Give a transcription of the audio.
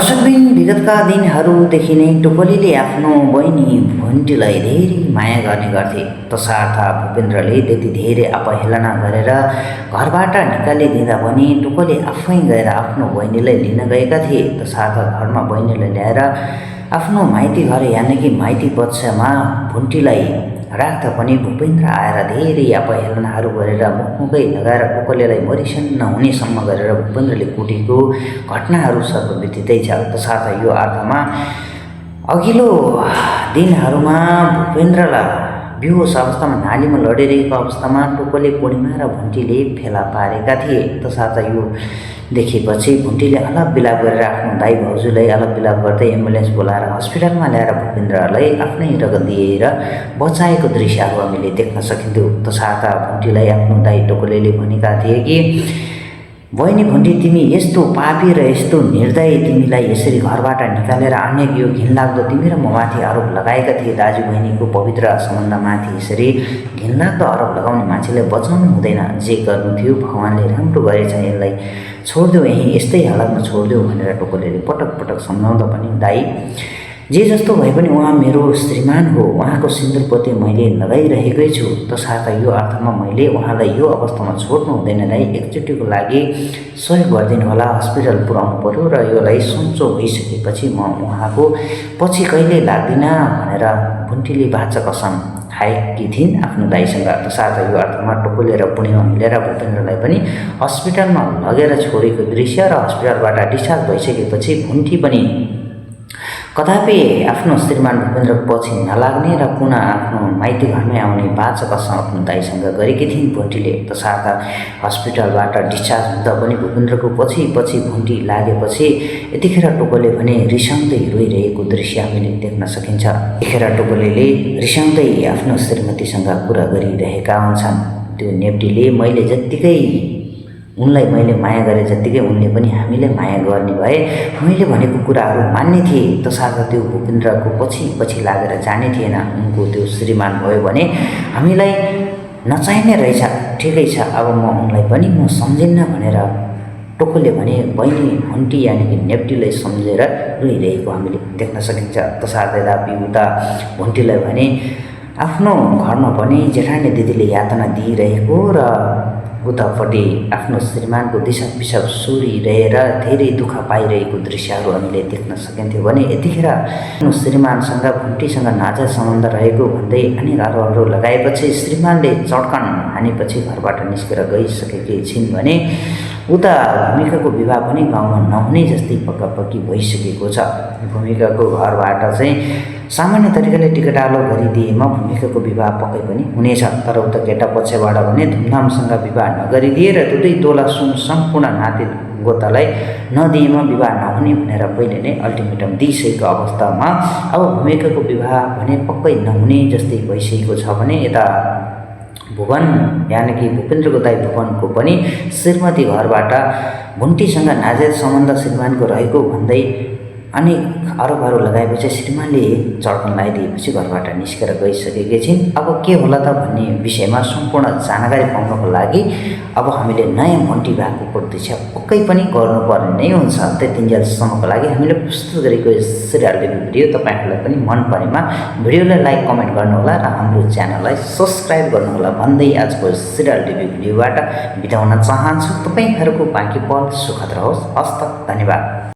दर्शकबिन विगतका दिनहरूदेखि नै टोकलीले आफ्नो बहिनी भुन्टीलाई धेरै माया गर्ने गर्थे। तसर्थ भूपेन्द्रले त्यति धेरै अपहेलना गरेर घरबाट निकालिदिँदा पनि टोकली आफै गएर आफ्नो बहिनीलाई लिन गएका थिए। तसर्थ घरमा बहिनीलाई ल्याएर आफ्नो माइती घर यानि कि माइती पक्षमा भुन्टीलाई राख्दा पनि भूपेन्द्र आएर धेरै अपहेलनाहरू गरेर मुखमुखै लगाएर टोकलीलाई मरिसन्न हुनेसम्म गरेर भूपेन्द्रले कुटेको घटनाहरू सर्वविदितै छ। तसर्थ यो अर्थमा अघिल्लो दिनहरूमा भूपेन्द्रलाई बेहोस अवस्थामा नालीमा लडिरहेको अवस्थामा टोकली पूर्णिमा र भुन्टीले फेला पारेका थिए। तसर्थ यो देखेपछि भुन्टीले अलग बिलाप गरेर आफ्नो दाइ भाउजूलाई अलग बिलाप गर्दै एम्बुलेन्स बोलाएर हस्पिटलमा ल्याएर भूपेन्द्रलाई आफ्नै रगत दिएर बचाएको दृश्यहरू हामीले देख्न सकिन्थ्यो। तसर्थ भुन्टीलाई आफ्नो दाइ टोकलीले भनेका थिए कि बहिनी भुन्टी, तिमी यस्तो पापी र यस्तो निर्दयी, तिमीलाई यसरी घरबाट निकालेर आउने यो घिनलाग्दो तिमी र म माथि आरोप लगाएका थिए। दाजु बहिनीको पवित्र सम्बन्धमाथि यसरी घिनलाग्दो आरोप लगाउने मान्छेलाई बचाउनु हुँदैन। जे गर्नु थियो भगवान्ले राम्रो गरेछ, यसलाई छोडिदेऊ, यहीँ यस्तै हालतमा छोडिदेऊ भनेर टोकलीले पटक पटक सम्झाउँदा पनि दाइ जे जस्तो भए पनि उहाँ मेरो श्रीमान हो, उहाँको सिन्दुरपोते मैले लगाइरहेकै छु। तसर्थ यो अर्थमा मैले उहाँलाई यो अवस्थामा छोड्नु हुँदैन दाइ, एकचोटिको लागि सहयोग गरिदिनु होला, हस्पिटल पुर्याउनु पर्यो र योलाई सन्चो भइसकेपछि म उहाँको पछि कहिले लाग्दिनँ भनेर भुन्टीले बाचा कसम खाएकी थिइन् आफ्नो दाइसँग। तसर्थ यो अर्थमा टोकली र पूर्णिमा मिलेर भूपेन्द्रलाई पनि हस्पिटलमा लगेर छोडेको दृश्य र हस्पिटलबाट डिस्चार्ज भइसकेपछि भुन्टी पनि कदापि आफ्नो श्रीमान भूपेन्द्रको पछि नलाग्ने र पुनः आफ्नो माइती घरमै आउने बाचा कसम आफ्नो दाइसँग गरेकी थिइन् भुन्टीले। तसर्थ हस्पिटलबाट डिस्चार्ज हुँदा पनि भूपेन्द्रको पछि पछि भुन्टी लागेपछि यतिखेर टोकली भने रिसाउँदै रोइरहेको दृश्य हामीले देख्न सकिन्छ। यतिखेर टोकलीले रिसाउँदै आफ्नो श्रीमतीसँग कुरा गरिरहेका हुन्छन्। त्यो नेप्टीले मैले जत्तिकै उनलाई मैले माया गरे जत्तिकै उनले पनि हामीलाई माया गर्ने भए मैले भनेको कुराहरू मान्ने थिए। तसर्थ त्यो भूपेन्द्रको पछि पछि लागेर जाने थिएन। उनको त्यो श्रीमान भयो भने हामीलाई नचाहिने रहेछ, ठिकै छ, अब म उनलाई पनि म सम्झिन्न भनेर टोकलीले भने बहिनी भुन्टी यानि कि नेप्टीलाई सम्झेर रोइरहेको हामीले देख्न सकिन्छ। तसर्थ यद्यपि उता भुन्टीलाई भने आफ्नो घरमा पनि जेठानी दिदीले यातना दिइरहेको र उतापट्टि आफ्नो श्रीमानको दिशा पिसाब सुरिरहेर धेरै दुःख पाइरहेको दृश्यहरू हामीले देख्न सकिन्थ्यो भने यतिखेर आफ्नो श्रीमानसँग भुन्टीसँग नाजा सम्बन्ध रहेको भन्दै अनेक आरोपहरू लगाएपछि श्रीमानले चड्कन हानेपछि घरबाट निस्केर गइसकेकी छिन् भने उता भूमिकाको विवाह पनि गाउँमा नहुने जस्तै पक्कापक्की भइसकेको छ। भूमिकाको घरबाट चाहिँ सामान्य तरिकाले टिकटालो गरिदिएमा भूमिकाको विवाह पक्कै पनि हुनेछ, तर उता केटा पक्षबाट भने धुमधामसँग विवाह नगरिदिएर दुवै तोला सुन सम्पूर्ण नाते गोतालाई नदिएमा विवाह नहुने भनेर पहिले नै अल्टिमेटम दिइसकेको अवस्थामा अब भूमिकाको विवाह भने पक्कै नहुने जस्तै भइसकेको छ भने यता भुवन यानि कि भूपेन्द्रको दाइ भुवनको पनि श्रीमती घरबाट भुन्टीसँग नाजायज सम्बन्ध श्रीमानको रहेको भन्दै अनेक आरोपहरू लगाएपछि श्रीमानले चड्कन लगाइदिएपछि घरबाट निस्केर गइसकेकी छिन्। अब के होला त भन्ने विषयमा सम्पूर्ण जानकारी पाउनको लागि अब हामीले नयाँ मन्टी भएको प्रतीक्षा पक्कै पनि गर्नुपर्ने नै हुन्छ। त्यतिन्जेलसम्मको लागि हामीले प्रस्तुत गरेको सिरियल रिभ्यू भिडियो तपाईँहरूलाई पनि मन परेमा भिडियोलाई लाइक कमेन्ट गर्नुहोला र हाम्रो च्यानललाई सब्सक्राइब गर्नुहोला भन्दै आजको सिरियल रिभ्यू भिडियोबाट बिताउन चाहन्छु। तपाईँहरूको बाँकी पल सुखद रहोस्। हस्त, धन्यवाद।